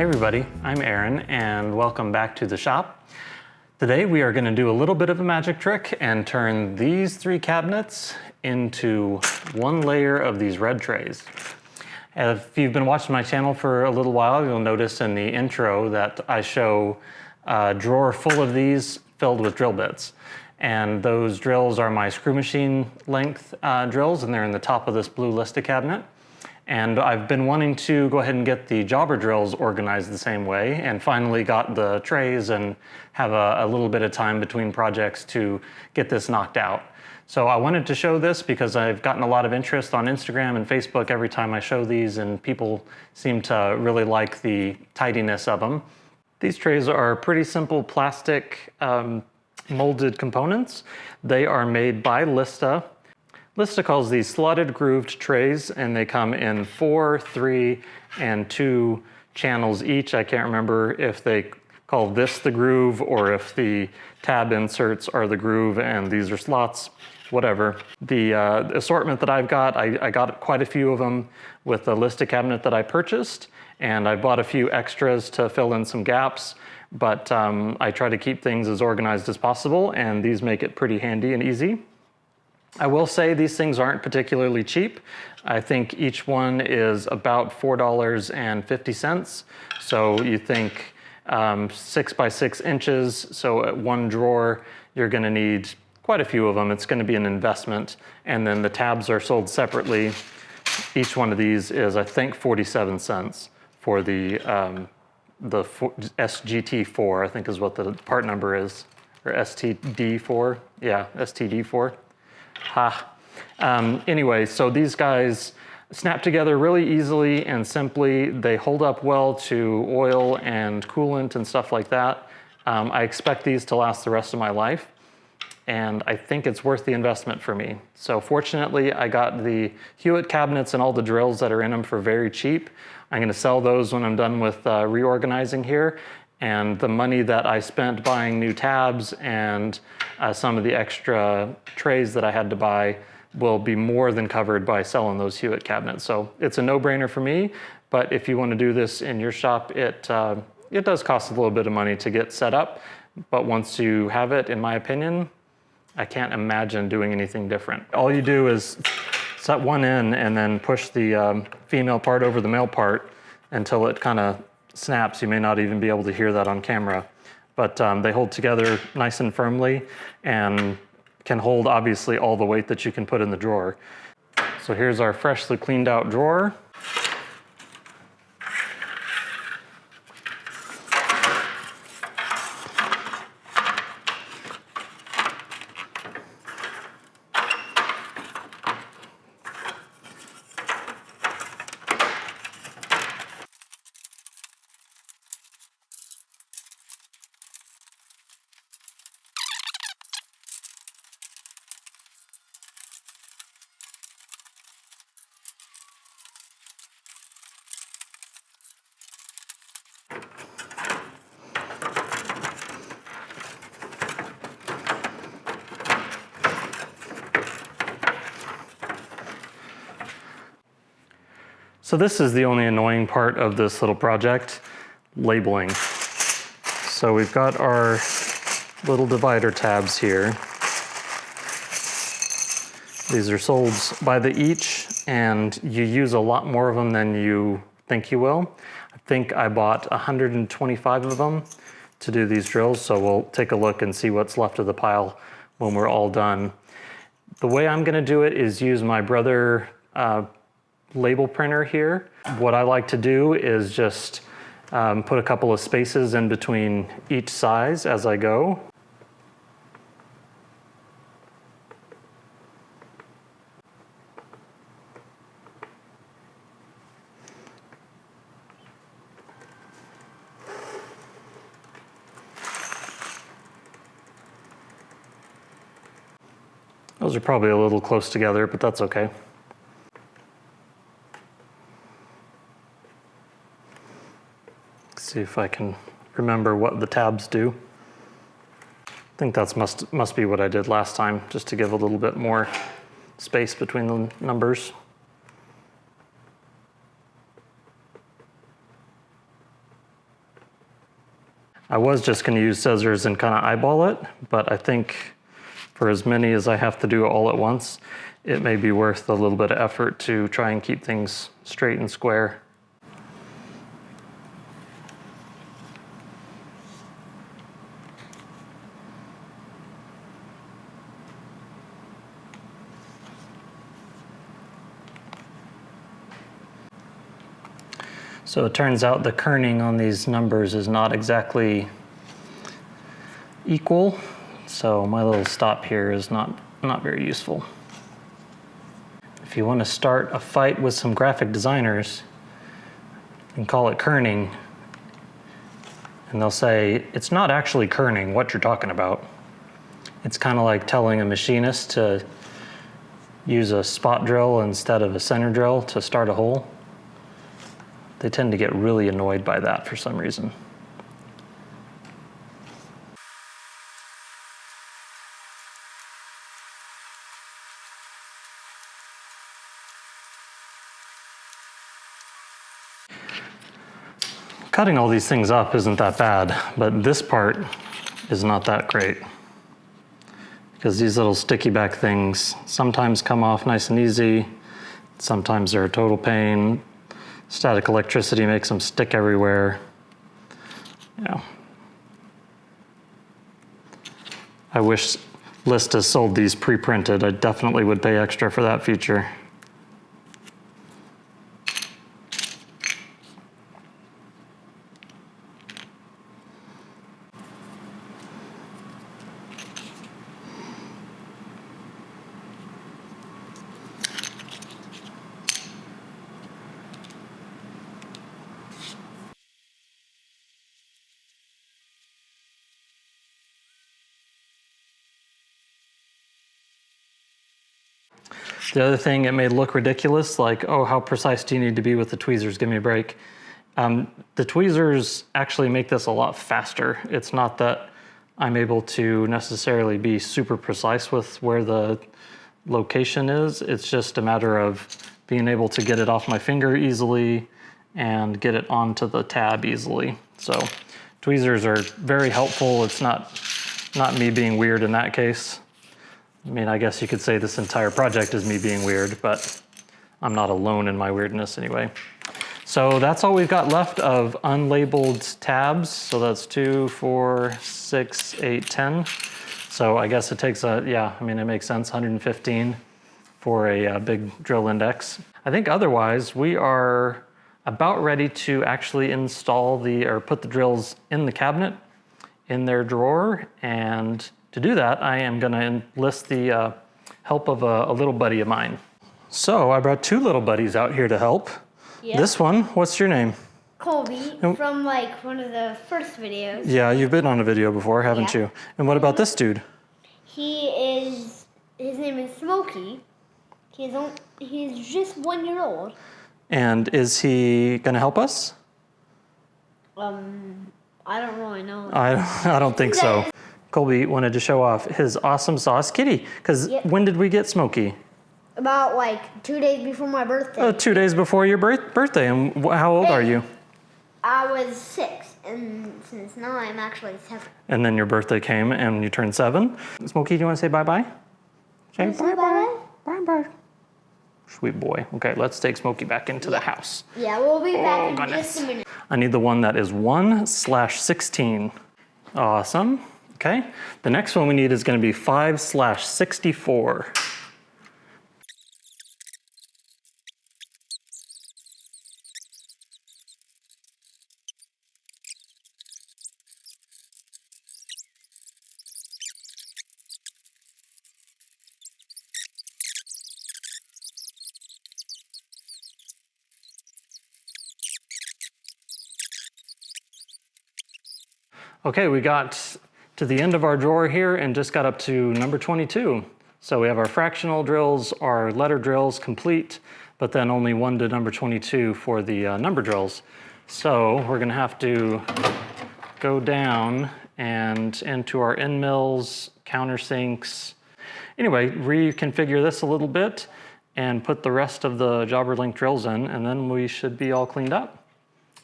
everybody, I'm Aaron and welcome back to the shop. Today we are going to do a little bit of a magic trick and turn these three cabinets into one layer of these red trays. If you've been watching my channel for a little while, you'll notice in the intro that I show a drawer full of these filled with drill bits. And those drills are my screw machine length drills, and they're in the top of this blue Lista cabinet. And I've been wanting to go ahead and get the jobber drills organized the same way, and finally got the trays and have a little bit of time between projects to get this knocked out. So I wanted to show this because I've gotten a lot of interest on Instagram and Facebook every time I show these, and people seem to really like the tidiness of them. These trays are pretty simple plastic molded components. They are made by Lista. Lista calls these slotted grooved trays, and they come in 4, 3, and 2 channels each. I can't remember if they call this the groove or if the tab inserts are the groove and these are slots, whatever. The assortment that I've got, I got quite a few of them with the Lista cabinet that I purchased, and I bought a few extras to fill in some gaps, but I try to keep things as organized as possible, and these make it pretty handy and easy. I will say these things aren't particularly cheap. I think each one is about $4.50. So you think 6 by 6 inches. So at one drawer, you're gonna need quite a few of them. It's gonna be an investment. And then the tabs are sold separately. Each one of these is, I think, 47 cents for the SGT4, I think is what the part number is, or STD4, yeah, STD4. Anyway, so these guys snap together really easily and simply. They hold up well to oil and coolant and stuff like that. I expect these to last the rest of my life, and I think it's worth the investment for me. So fortunately, I got the Hewitt cabinets and all the drills that are in them for very cheap. I'm going to sell those when I'm done with reorganizing here. And the money that I spent buying new tabs and some of the extra trays that I had to buy will be more than covered by selling those Hewitt cabinets. So it's a no-brainer for me, but if you want to do this in your shop, it does cost a little bit of money to get set up, but once you have it, in my opinion, I can't imagine doing anything different. All you do is set one in and then push the female part over the male part until it kind of snaps. You may not even be able to hear that on camera, but they hold together nice and firmly and can hold obviously all the weight that you can put in the drawer. So here's our freshly cleaned out drawer. So this is the only annoying part of this little project, labeling. So we've got our little divider tabs here. These are sold by the each, and you use a lot more of them than you think you will. I think I bought 125 of them to do these drills, so we'll take a look and see what's left of the pile when we're all done. The way I'm gonna do it is use my Brother label printer here. What I like to do is just put a couple of spaces in between each size as I go. Those are probably a little close together, but that's okay. See if I can remember what the tabs do. I think that must be what I did last time, just to give a little bit more space between the numbers. I was just gonna use scissors and kind of eyeball it, but I think for as many as I have to do all at once, it may be worth a little bit of effort to try and keep things straight and square. So it turns out the kerning on these numbers is not exactly equal, so my little stop here is not very useful. If you want to start a fight with some graphic designers and call it kerning, and they'll say, it's not actually kerning, what you're talking about. It's kind of like telling a machinist to use a spot drill instead of a center drill to start a hole. They tend to get really annoyed by that for some reason. Cutting all these things up isn't that bad, but this part is not that great. Because these little sticky back things sometimes come off nice and easy, sometimes they're a total pain. Static electricity makes them stick everywhere. Yeah. I wish Lista sold these pre-printed. I definitely would pay extra for that feature. The other thing, it may look ridiculous, like, oh, how precise do you need to be with the tweezers? Give me a break. The tweezers actually make this a lot faster. It's not that I'm able to necessarily be super precise with where the location is. It's just a matter of being able to get it off my finger easily and get it onto the tab easily. So tweezers are very helpful. It's not me being weird in that case. I mean, I guess you could say this entire project is me being weird, but I'm not alone in my weirdness anyway. So that's all we've got left of unlabeled tabs. So that's 2, 4, 6, 8, 10. So I guess it takes it makes sense, 115 for a big drill index. I think otherwise we are about ready to actually install or put the drills in the cabinet in their drawer. And to do that, I am gonna enlist the help of a little buddy of mine. So I brought 2 little buddies out here to help. Yep. This one, what's your name? Kolby, from like one of the first videos. Yeah, you've been on a video before, haven't you? And what about this dude? His name is Smokey. He's just 1 year old. And is he gonna help us? I don't really know. I don't think so. Kolby wanted to show off his awesome sauce kitty, because when did we get Smokey? About like 2 days before my birthday. 2 days before your birthday, and how old are you? I was 6, and since now I'm actually 7. And then your birthday came and you turned 7. Smokey, do you want to say bye-bye? Say bye-bye. Bye-bye. Sweet boy. Okay, let's take Smokey back into the house. Yeah, we'll be back in just a minute. I need the one that is 1/16. Awesome. Okay, the next one we need is going to be 5/64. Okay, we got to the end of our drawer here and just got up to number 22. So we have our fractional drills, our letter drills complete, but then only 1 to number 22 for the number drills. So we're gonna have to go down and into our end mills, countersinks. Anyway, reconfigure this a little bit and put the rest of the jobber link drills in, and then we should be all cleaned up.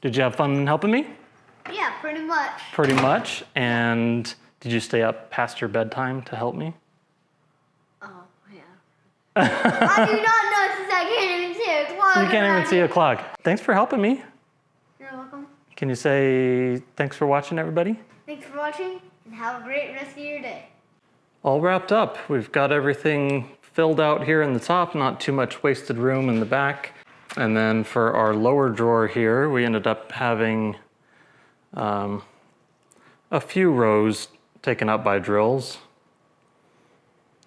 Did you have fun helping me? Yeah, pretty much. Pretty much. And did you stay up past your bedtime to help me? Oh, yeah. I do not know since I can't even see a clock. You can't even see a clock. Thanks for helping me. You're welcome. Can you say thanks for watching, everybody? Thanks for watching, and have a great rest of your day. All wrapped up. We've got everything filled out here in the top, not too much wasted room in the back. And then for our lower drawer here, we ended up having a few rows taken up by drills.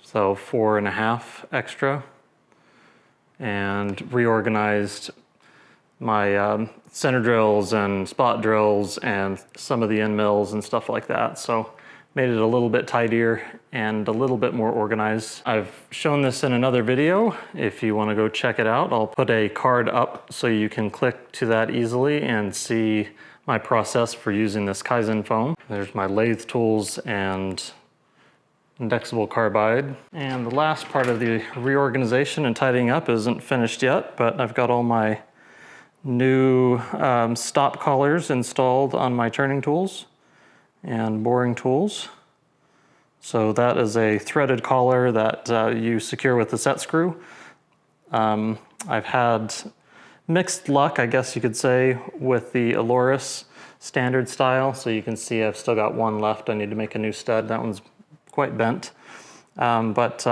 So 4.5 extra. And reorganized my center drills and spot drills and some of the end mills and stuff like that. So made it a little bit tidier and a little bit more organized. I've shown this in another video. If you want to go check it out, I'll put a card up so you can click to that easily and see my process for using this Kaizen foam. There's my lathe tools and indexable carbide. And the last part of the reorganization and tidying up isn't finished yet, but I've got all my new stop collars installed on my turning tools and boring tools. So that is a threaded collar that you secure with the set screw. I've had mixed luck, I guess you could say, with the Aloris standard style. So you can see I've still got one left. I need to make a new stud. That one's quite bent. But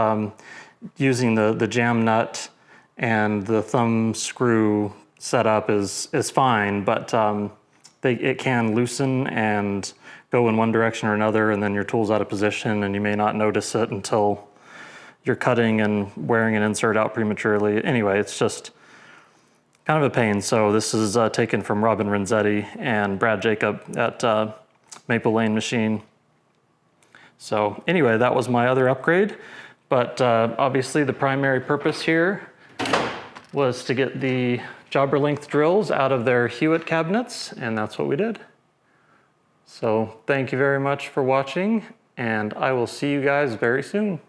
using the jam nut and the thumb screw setup is fine, but it can loosen and go in one direction or another, and then your tool's out of position and you may not notice it until you're cutting and wearing an insert out prematurely. Anyway, it's just kind of a pain. So this is taken from Robin Renzetti and Brad Jacob at Maple Lane Machine. So anyway, that was my other upgrade, but obviously the primary purpose here was to get the jobber length drills out of their Hewitt cabinets, and that's what we did. So thank you very much for watching, and I will see you guys very soon.